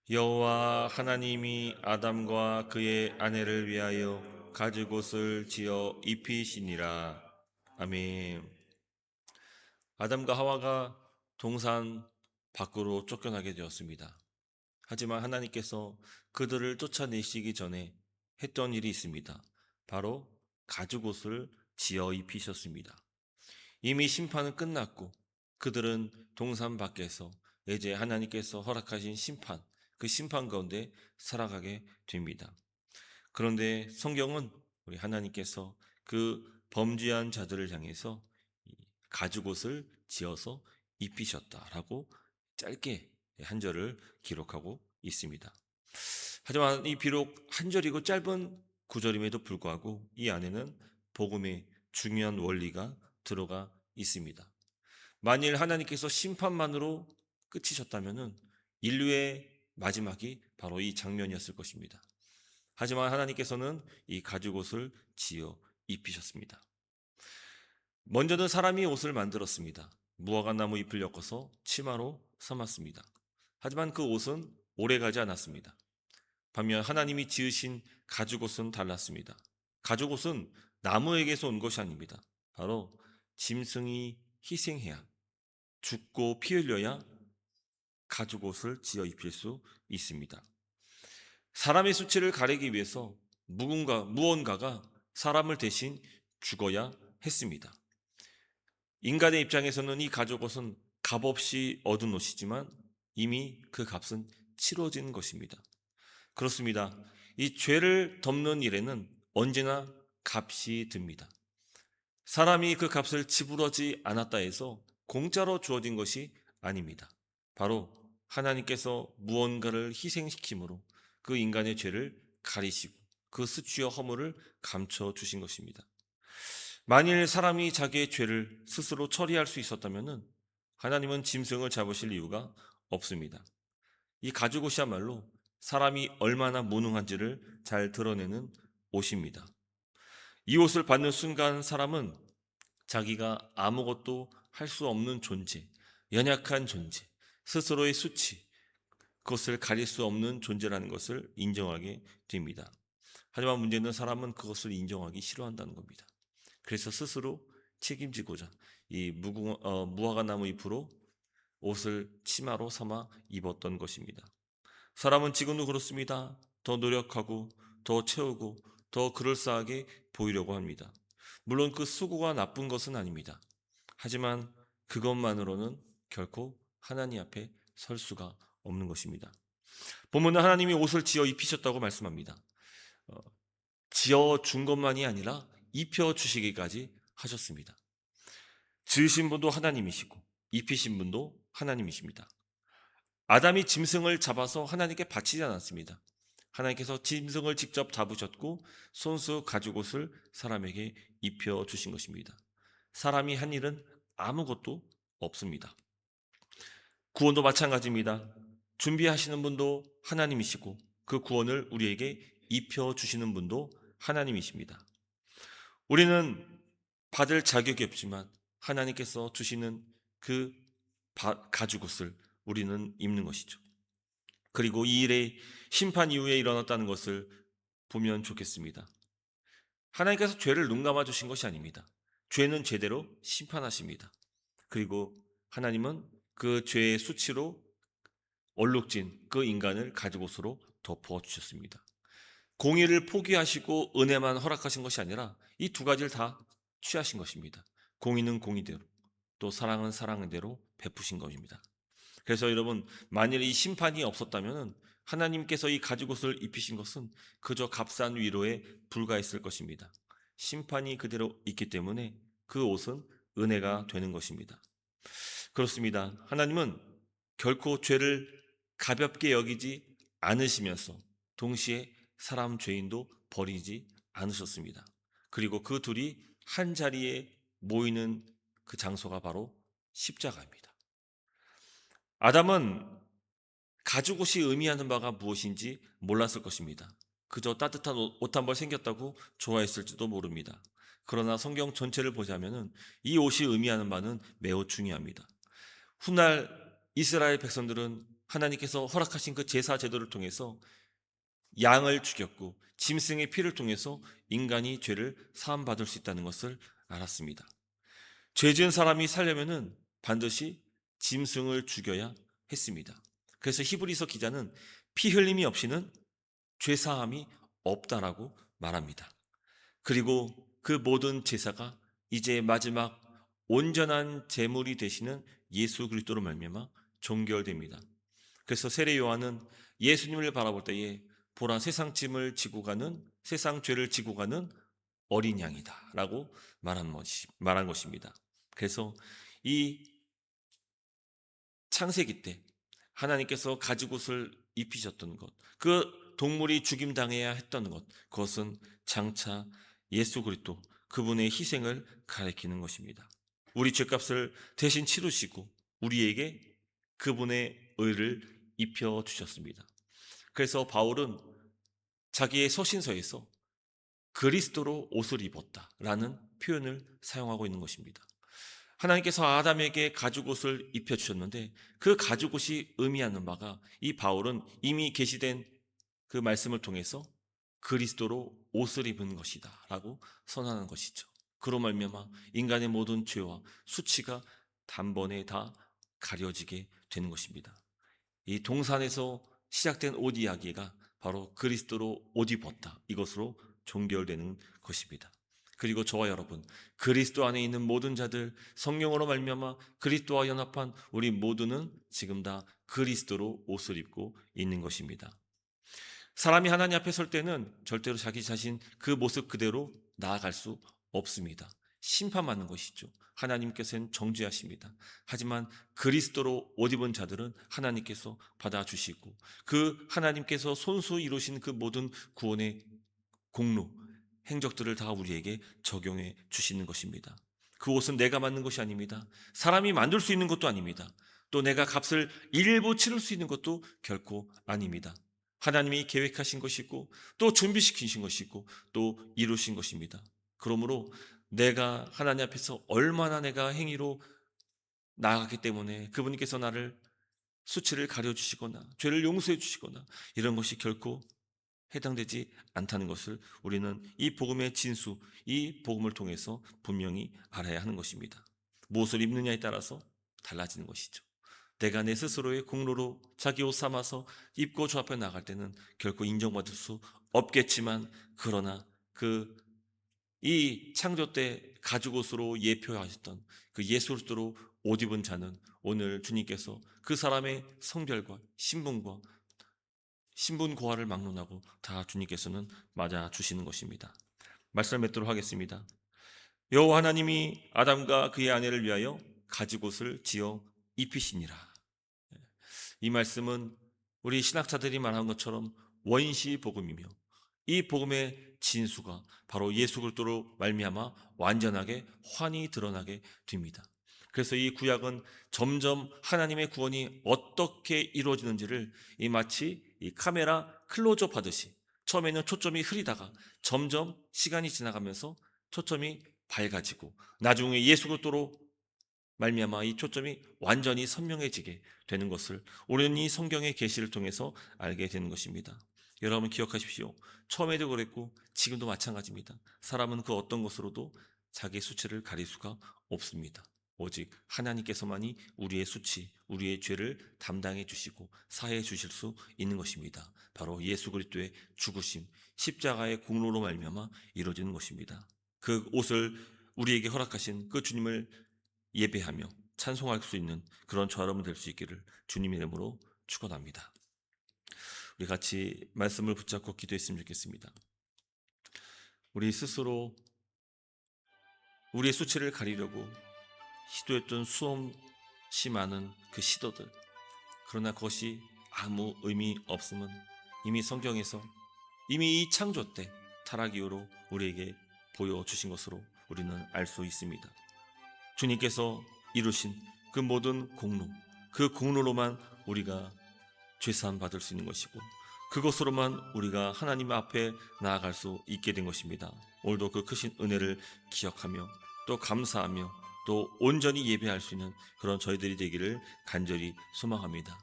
여호와 하나님이 아담과 그의 아내를 위하여 가죽옷을 지어 입히시니라. 아멘. 아담과 하와가 동산 밖으로 쫓겨나게 되었습니다. 하지만 하나님께서 그들을 쫓아내시기 전에 했던 일이 있습니다. 바로 가죽옷을 지어 입히셨습니다. 이미 심판은 끝났고 그들은 동산 밖에서 이제 하나님께서 허락하신 심판, 그 심판 가운데 살아가게 됩니다. 그런데 성경은 우리 하나님께서 그 범죄한 자들을 향해서 가죽옷을 지어서 입히셨다라고 짧게 한 절을 기록하고 있습니다. 하지만 이 비록 한 절이고 짧은 구절임에도 불구하고 이 안에는 복음의 중요한 원리가 들어가 있습니다. 만일 하나님께서 심판만으로 끝이셨다면 인류의 마지막이 바로 이 장면이었을 것입니다. 하지만 하나님께서는 이 가죽옷을 지어 입히셨습니다. 먼저는 사람이 옷을 만들었습니다. 무화과 나무 잎을 엮어서 치마로 삼았습니다. 하지만 그 옷은 오래가지 않았습니다. 반면 하나님이 지으신 가죽옷은 달랐습니다. 가죽옷은 나무에게서 온 것이 아닙니다. 바로 짐승이 희생해야, 죽고 피 흘려야 가죽옷을 지어 입힐 수 있습니다. 사람의 수치를 가리기 위해서 무언가가 사람을 대신 죽어야 했습니다. 인간의 입장에서는 이 가죽옷은 값없이 얻은 옷이지만 이미 그 값은 치러진 것입니다. 그렇습니다. 이 죄를 덮는 일에는 언제나 값이 듭니다. 사람이 그 값을 지불하지 않았다 해서 공짜로 주어진 것이 아닙니다. 바로 하나님께서 무언가를 희생시킴으로 그 인간의 죄를 가리시고 그 수치와 허물을 감춰 주신 것입니다. 만일 사람이 자기의 죄를 스스로 처리할 수 있었다면 하나님은 짐승을 잡으실 이유가 없습니다. 이 가죽옷이야말로 사람이 얼마나 무능한지를 잘 드러내는 옷입니다. 이 옷을 받는 순간 사람은 자기가 아무것도 할 수 없는 존재, 연약한 존재, 스스로의 수치, 그것을 가릴 수 없는 존재라는 것을 인정하게 됩니다. 하지만 문제는 사람은 그것을 인정하기 싫어한다는 겁니다. 그래서 스스로 책임지고자 이 무화과 나무 잎으로 옷을 치마로 삼아 입었던 것입니다. 사람은 지금도 그렇습니다. 더 노력하고 더 채우고 더 그럴싸하게 보이려고 합니다. 물론 그 수고가 나쁜 것은 아닙니다. 하지만 그것만으로는 결코 하나님 앞에 설 수가 없는 것입니다. 본문은 하나님이 옷을 지어 입히셨다고 말씀합니다. 어, 지어 준 것만이 아니라 입혀 주시기까지 하셨습니다. 지으신 분도 하나님이시고 입히신 분도 하나님이십니다. 아담이 짐승을 잡아서 하나님께 바치지 않았습니다. 하나님께서 짐승을 직접 잡으셨고 손수 가죽옷을 사람에게 입혀 주신 것입니다. 사람이 한 일은 아무것도 없습니다. 구원도 마찬가지입니다. 준비하시는 분도 하나님이시고 그 구원을 우리에게 입혀 주시는 분도 하나님이십니다. 우리는 받을 자격이 없지만 하나님께서 주시는 그 가죽옷을 우리는 입는 것이죠. 그리고 이 일의 심판 이후에 일어났다는 것을 보면 좋겠습니다. 하나님께서 죄를 눈감아 주신 것이 아닙니다. 죄는 죄대로 심판하십니다. 그리고 하나님은 그 죄의 수치로 얼룩진 그 인간을 가죽옷으로 덮어 주셨습니다. 공의를 포기하시고 은혜만 허락하신 것이 아니라 이 두 가지를 다 취하신 것입니다. 공의는 공의대로 또 사랑은 사랑대로 베푸신 것입니다. 그래서 여러분, 만일 이 심판이 없었다면 하나님께서 이 가죽옷을 입히신 것은 그저 값싼 위로에 불과했을 것입니다. 심판이 그대로 있기 때문에 그 옷은 은혜가 되는 것입니다. 그렇습니다. 하나님은 결코 죄를 가볍게 여기지 않으시면서 동시에 사람 죄인도 버리지 않으셨습니다. 그리고 그 둘이 한 자리에 모이는 그 장소가 바로 십자가입니다. 아담은 가죽옷이 의미하는 바가 무엇인지 몰랐을 것입니다. 그저 따뜻한 옷 한 벌 생겼다고 좋아했을지도 모릅니다. 그러나 성경 전체를 보자면 이 옷이 의미하는 바는 매우 중요합니다. 훗날 이스라엘 백성들은 하나님께서 허락하신 그 제사 제도를 통해서 양을 죽였고 짐승의 피를 통해서 인간이 죄를 사함받을 수 있다는 것을 알았습니다. 죄 지은 사람이 살려면은 반드시 짐승을 죽여야 했습니다. 그래서 히브리서 기자는 피 흘림이 없이는 죄 사함이 없다라고 말합니다. 그리고 그 모든 제사가 이제 마지막 온전한 제물이 되시는 예수 그리스도로 말미암아 종결됩니다. 그래서 세례 요한은 예수님을 바라볼 때에 보라 세상 짐을 지고 가는 세상 죄를 지고 가는 어린 양이다라고 말한 것입니다. 그래서 이 창세기 때 하나님께서 가죽옷을 입히셨던 것, 그 동물이 죽임당해야 했던 것, 그것은 장차 예수 그리스도 그분의 희생을 가리키는 것입니다. 우리 죄값을 대신 치르시고 우리에게 그분의 의를 입혀 주셨습니다. 그래서 바울은 자기의 서신서에서 그리스도로 옷을 입었다라는 표현을 사용하고 있는 것입니다. 하나님께서 아담에게 가죽옷을 입혀주셨는데 그 가죽옷이 의미하는 바가 이 바울은 이미 계시된 그 말씀을 통해서 그리스도로 옷을 입은 것이다 라고 선언하는 것이죠. 그로 말미암아 인간의 모든 죄와 수치가 단번에 다 가려지게 되는 것입니다. 이 동산에서 시작된 옷 이야기가 바로 그리스도로 옷 입었다 이것으로 종결되는 것입니다. 그리고 저와 여러분 그리스도 안에 있는 모든 자들 성령으로 말미암아 그리스도와 연합한 우리 모두는 지금 다 그리스도로 옷을 입고 있는 것입니다. 사람이 하나님 앞에 설 때는 절대로 자기 자신 그 모습 그대로 나아갈 수 없습니다. 심판받는 것이죠. 하나님께서는 정죄하십니다. 하지만 그리스도로 옷 입은 자들은 하나님께서 받아주시고 그 하나님께서 손수 이루신 그 모든 구원의 공로, 행적들을 다 우리에게 적용해 주시는 것입니다. 그 옷은 내가 만든 것이 아닙니다. 사람이 만들 수 있는 것도 아닙니다. 또 내가 값을 일부 치를 수 있는 것도 결코 아닙니다. 하나님이 계획하신 것이고 또 준비시키신 것이고 또 이루신 것입니다. 그러므로 내가 하나님 앞에서 얼마나 내가 행위로 나아갔기 때문에 그분께서 나를 수치를 가려주시거나 죄를 용서해 주시거나 이런 것이 결코 해당되지 않다는 것을 우리는 이 복음의 진수, 이 복음을 통해서 분명히 알아야 하는 것입니다. 무엇을 입느냐에 따라서 달라지는 것이죠. 내가 내 스스로의 공로로 자기 옷 삼아서 입고 주 앞에 나갈 때는 결코 인정받을 수 없겠지만 그러나 이 창조 때 가죽옷으로 예표하셨던 그 예수 그리스도로 옷 입은 자는 오늘 주님께서 그 사람의 성별과 신분 고하를 막론하고 다 주님께서는 맞아 주시는 것입니다. 말씀을 맺도록 하겠습니다. 여호와 하나님이 아담과 그의 아내를 위하여 가죽옷을 지어 입히시니라. 이 말씀은 우리 신학자들이 말한 것처럼 원시 복음이며 이 복음의 진수가 바로 예수 그리스도로 말미암아 완전하게 환히 드러나게 됩니다. 그래서 이 구약은 점점 하나님의 구원이 어떻게 이루어지는지를 마치 이 카메라 클로즈업 하듯이 처음에는 초점이 흐리다가 점점 시간이 지나가면서 초점이 밝아지고 나중에 예수 그리스도로 말미암아 이 초점이 완전히 선명해지게 되는 것을 우리는 이 성경의 계시를 통해서 알게 되는 것입니다. 여러분 기억하십시오. 처음에도 그랬고 지금도 마찬가지입니다. 사람은 그 어떤 것으로도 자기 수치를 가릴 수가 없습니다. 오직 하나님께서만이 우리의 수치, 우리의 죄를 담당해 주시고 사해 주실 수 있는 것입니다. 바로 예수 그리스도의 죽으심, 십자가의 공로로 말미암아 이루어지는 것입니다. 그 옷을 우리에게 허락하신 그 주님을 예배하며 찬송할 수 있는 그런 저 여러분 될 수 있기를 주님의 이름으로 축원합니다. 우리 같이 말씀을 붙잡고 기도했으면 좋겠습니다. 우리 스스로 우리의 수치를 가리려고 시도했던 수없이 많은 그 시도들, 그러나 그것이 아무 의미 없음은 이미 성경에서 이미 이 창조 때 타락 이후로 우리에게 보여주신 것으로 우리는 알 수 있습니다. 주님께서 이루신 그 모든 공로, 그 공로로만 우리가 죄사함 받을 수 있는 것이고 그것으로만 우리가 하나님 앞에 나아갈 수 있게 된 것입니다. 오늘도 그 크신 은혜를 기억하며 또 감사하며 또 온전히 예배할 수 있는 그런 저희들이 되기를 간절히 소망합니다.